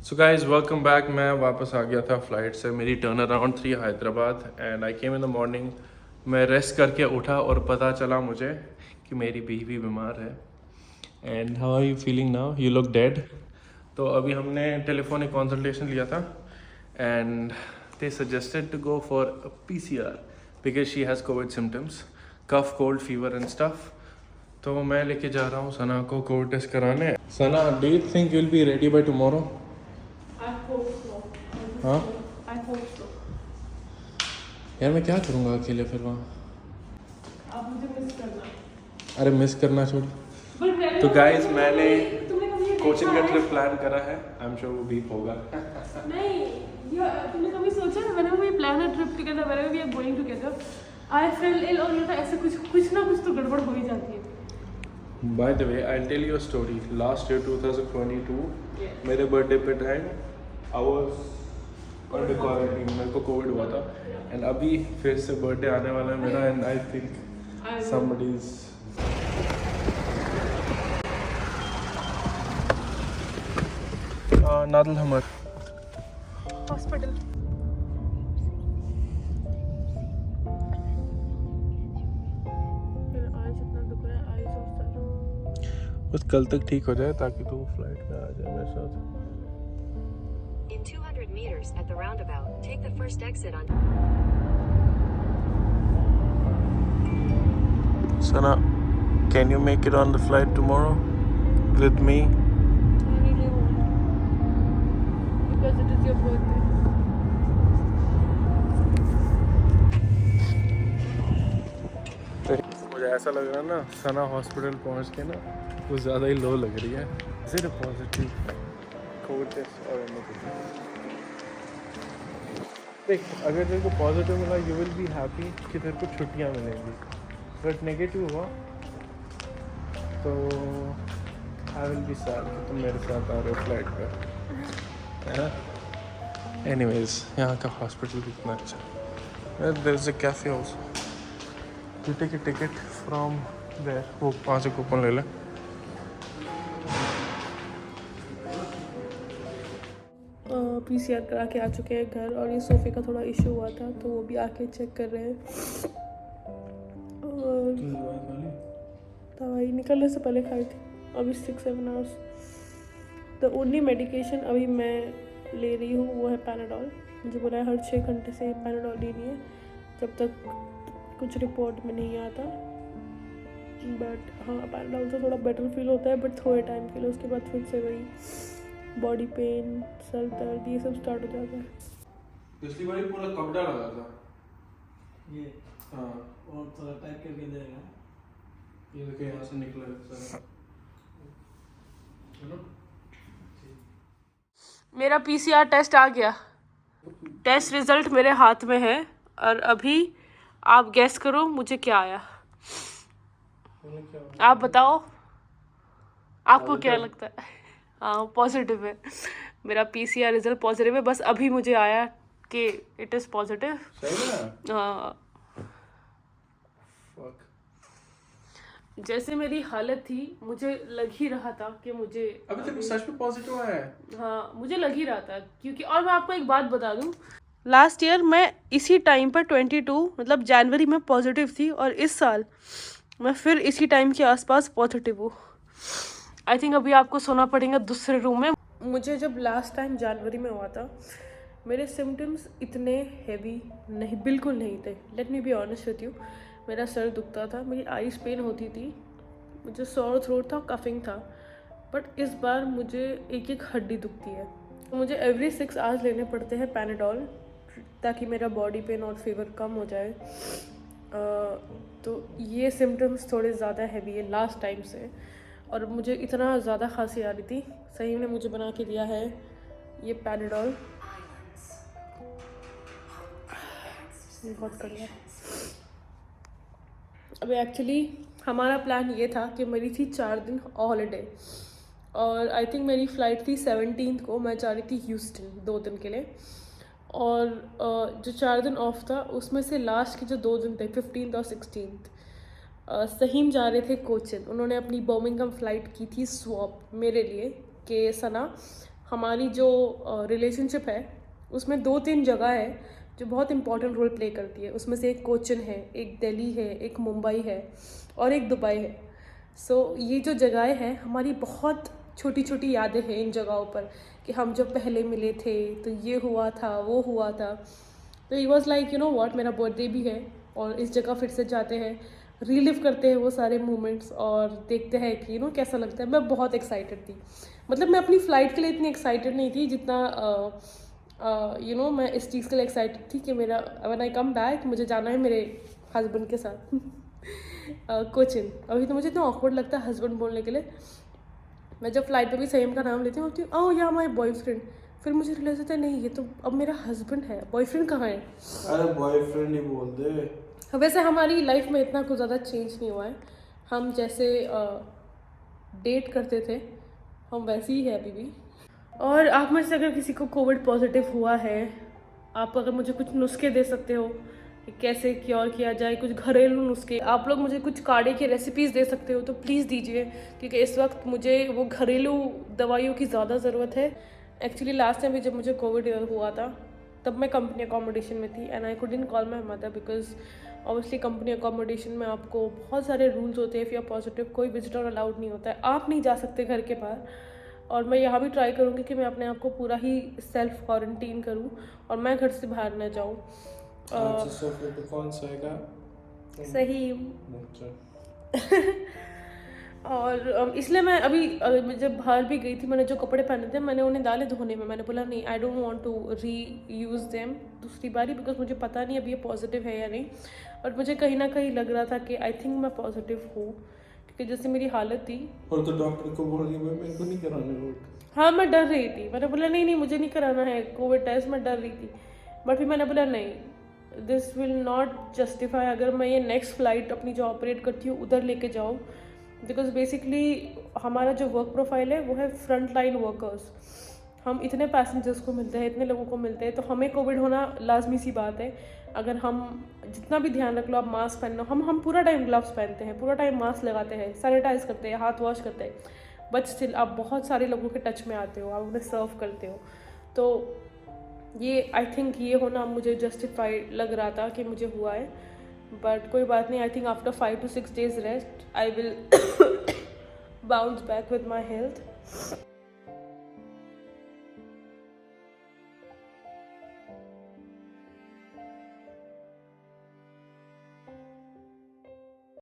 So guys welcome back. मैं वापस आ गया था फ़्लाइट से। मेरी टर्न अराउंड थी Hyderabad and I came in the morning. मैं रेस्ट करके उठा और पता चला मुझे कि मेरी बीवी बीमार है। And how are you feeling now? You look dead. तो अभी हमने टेलीफोनिक कंसल्टेशन लिया था and they suggested to go for a PCR because she has covid symptoms, cough, cold, fever and stuff. तो मैं लेके जा रहा हूँ सना को कोविड टेस्ट कराने। Sana, do you think you will be ready by tomorrow? I hope so. हाँ I hope so. यार, मैं क्या करूँगा अकेले फिर वहाँ? आप मुझे मिस करना। अरे मिस करना छोड़। But मैंने तो गाइज मैंने तुमने कभी ये कोचिंग देखा का है? ट्रिप प्लान करा है। आई एम श्योर वो बीप होगा। नहीं, तुमने कभी सोचा whenever we plan a trip together, whenever we are going together, I feel ill और लगता है ऐसे कुछ ना कुछ तो गड़बड़ हो ही जाती है। By the way, I tell you a story. Last year 2022 Yeah. मेरे बर्थडे पे time I was under quarantine. मेरे को कोविड हुआ था एंड अभी फिर से बर्थडे आने वाला है मेरा and I think somebody is Nadal हमर Hospital. मेरा eyes इतना दुख रहा है, eyes और सर। बस कल तक ठीक हो जाए ताकि तू फ्लाइट में आ जाए मेरे साथ। In 200 meters at the roundabout, take the first exit on. Sana, can you make it on the flight tomorrow with me? I really won't. Because it is your birthday. मुझे ऐसा लग रहा है ना, सना हॉस्पिटल पहुंच के ना कुछ ज़्यादा ही लो लग रही है। Is it a positive COVID test or anything? देख, अगर तेरे को पॉजिटिव मिला यू विल बी हैप्पी कि तेरे को छुट्टियाँ मिलेंगी। बट नेगेटिव हुआ तो आई विल बी सैड कि तुम मेरे साथ आ रहे हो फ्लाइट पर। एनीवेज, यहाँ का हॉस्पिटल भी इतना अच्छा है। There is a cafe also. You take a ticket from there, वो 5 कूपन ले ले। PCR करा के आ चुके हैं घर और ये सोफे का थोड़ा इशू हुआ था तो वो भी आके चेक कर रहे हैं। और दवाई निकलने से पहले खाई थी, अभी 6-7 आवर्स। द ओनली मेडिकेशन अभी मैं ले रही हूँ वो है पैनाडॉल। मुझे बोला है हर 6 घंटे से पैनाडॉल लेनी है जब तक कुछ रिपोर्ट में नहीं आता। बट हाँ, पैनाडॉल से थोड़ा बेटर फील होता है बट थोड़े टाइम के लिए, उसके बाद फिर से वही बॉडी पेन, सर दर्द, ये सब स्टार्ट हो जाता है। पिछली बार पूरा कपड़ा लगा था ये हाँ, और थोड़ा टाइट करके देगा। ये देखिए यहाँ से निकला सारा। मेरा PCR टेस्ट आ गया। टेस्ट रिजल्ट मेरे हाथ में है और अभी आप गैस करो मुझे क्या आया। आप बताओ आपको क्या लगता है? हाँ, पॉजिटिव है। मेरा PCR रिजल्ट पॉजिटिव है। बस अभी मुझे आया कि इट इज़ पॉजिटिव। सही ना? हाँ, Fuck. जैसे मेरी हालत थी मुझे लग ही रहा था कि मुझे अभी तक सच में पॉजिटिव आया है? हाँ, मुझे लग ही रहा था क्योंकि, और मैं आपको एक बात बता दूं, लास्ट ईयर मैं इसी टाइम पर 22 मतलब जनवरी में पॉजिटिव थी और इस साल मैं फिर इसी टाइम के आसपास पॉजिटिव हूँ। आई थिंक अभी आपको सोना पड़ेगा दूसरे रूम में। मुझे जब लास्ट टाइम जनवरी में हुआ था मेरे सिम्टम्स इतने हैवी नहीं, बिल्कुल नहीं थे। Let me be honest with you. मेरा सर दुखता था, मेरी आईज पेन होती थी, मुझे सॉर थ्रोट था, कफिंग था। बट इस बार मुझे एक हड्डी दुखती है। मुझे एवरी 6 आवर्स लेने पड़ते हैं पैनाडॉल ताकि मेरा बॉडी पेन और फीवर कम हो जाए। तो ये सिम्टम्स थोड़े ज़्यादा हैवी है लास्ट टाइम से और मुझे इतना ज़्यादा खांसी आ रही थी। सही ने मुझे बना के दिया है ये पैनाडॉल। बहुत कड़वा। अभी एक्चुअली हमारा प्लान ये था कि मेरी थी 4 दिन हॉलीडे और आई थिंक मेरी फ़्लाइट थी 17 को। मैं जा रही थी ह्यूस्टन 2 दिन के लिए और जो 4 दिन ऑफ था उसमें से लास्ट के जो 2 दिन थे 15th और 16th सहीम जा रहे थे कोचिन। उन्होंने अपनी बर्मिंघम फ़्लाइट की थी स्वैप मेरे लिए कि सना हमारी जो रिलेशनशिप है उसमें 2-3 जगह है जो बहुत इंपॉर्टेंट रोल प्ले करती है। उसमें से एक कोचिन है, एक दिल्ली है, एक मुंबई है और एक दुबई है। सो ये जो जगहें हैं हमारी बहुत छोटी छोटी यादें हैं इन जगहों पर, कि हम जब पहले मिले थे तो ये हुआ था, वो हुआ था। तो it was like you know what, मेरा बर्थडे भी है और इस जगह फिर से जाते हैं, रीलिव करते हैं वो सारे मोमेंट्स और देखते हैं कि कैसा लगता है। मैं बहुत एक्साइटेड थी, मतलब मैं अपनी फ़्लाइट के लिए इतनी एक्साइटेड नहीं थी जितना मैं इस चीज़ के लिए एक्साइटेड थी कि मेरा व्हेन आई कम बैक मुझे जाना है मेरे हस्बैंड के साथ कोचिन। अभी तो मुझे इतना ऑकवर्ड लगता है हस्बैंड बोलने के लिए। मैं जब फ्लाइट पे भी सईम का नाम लेती हूँ होती हूँ ओह या माई बॉयफ्रेंड, फिर मुझे रियलाइज होता है नहीं ये तो अब मेरा हस्बैंड है, बॉयफ्रेंड कहाँ है। अरे बॉयफ्रेंड ही बोल दे। वैसे हमारी लाइफ में इतना कुछ ज़्यादा चेंज नहीं हुआ है, हम जैसे डेट करते थे हम वैसे ही है अभी भी। और आप में से अगर किसी को कोविड पॉजिटिव हुआ है, आप अगर मुझे कुछ नुस्खे दे सकते हो कि कैसे क्योर किया जाए, कुछ घरेलू नुस्खे, आप लोग मुझे कुछ काढ़े की रेसिपीज़ दे सकते हो तो प्लीज़ दीजिए, क्योंकि इस वक्त मुझे वो घरेलू दवाइयों की ज़्यादा ज़रूरत है। एक्चुअली लास्ट टाइम भी जब मुझे कोविड हुआ था तब मैं कंपनी अकोमोडेशन में थी and I couldn't call my mother because obviously company accommodation में आपको बहुत सारे रूल्स होते हैं। इफ़ यू आर पॉजिटिव कोई विजिटर अलाउड नहीं होता है, आप नहीं जा सकते घर के बाहर। और मैं यहाँ भी ट्राई करूँगी कि मैं अपने आप को पूरा ही सेल्फ क्वारंटीन करूँ और मैं घर से बाहर ना जाऊँ। तो कौन सोएगा? सही और इसलिए मैं अभी जब बाहर भी गई थी मैंने जो कपड़े पहने थे मैंने उन्हें डाले धोने में। मैंने बोला नहीं, I don't want to reuse them दूसरी बारी, बिकॉज मुझे पता नहीं अभी ये पॉजिटिव है या नहीं। और मुझे कहीं ना कहीं लग रहा था कि आई थिंक मैं पॉजिटिव हूँ, क्योंकि जैसे मेरी हालत थी। और तो डॉक्टर को बोल रही है मेरे को नहीं कराने। हाँ मैं डर रही थी, मैंने बोला नहीं मुझे नहीं कराना है कोविड टेस्ट, मैं डर रही थी। बट फिर मैंने बोला नहीं, दिस विल नॉट जस्टिफाई अगर मैं ये नेक्स्ट फ्लाइट अपनी जो ऑपरेट करती हूँ उधर लेके जाऊँ, बिकॉज बेसिकली हमारा जो वर्क प्रोफाइल है वो है फ्रंट लाइन वर्कर्स। हम इतने पैसेंजर्स को मिलते हैं, इतने लोगों को मिलते हैं, तो हमें कोविड होना लाजमी सी बात है। अगर हम जितना भी ध्यान रख लो, आप मास्क पहन लो, हम पूरा टाइम ग्लव्स पहनते हैं, पूरा टाइम मास्क लगाते हैं, सैनिटाइज करते हैं, हाथ वॉश करते हैं, बट स्टिल आप बहुत सारे लोगों के टच में आते हो, आप उन्हें सर्व करते हो। तो ये आई थिंक ये होना मुझे जस्टिफाइड लग रहा था कि मुझे हुआ है, बट कोई बात नहीं। I think after 5 to 6 days rest I will bounce back with my health.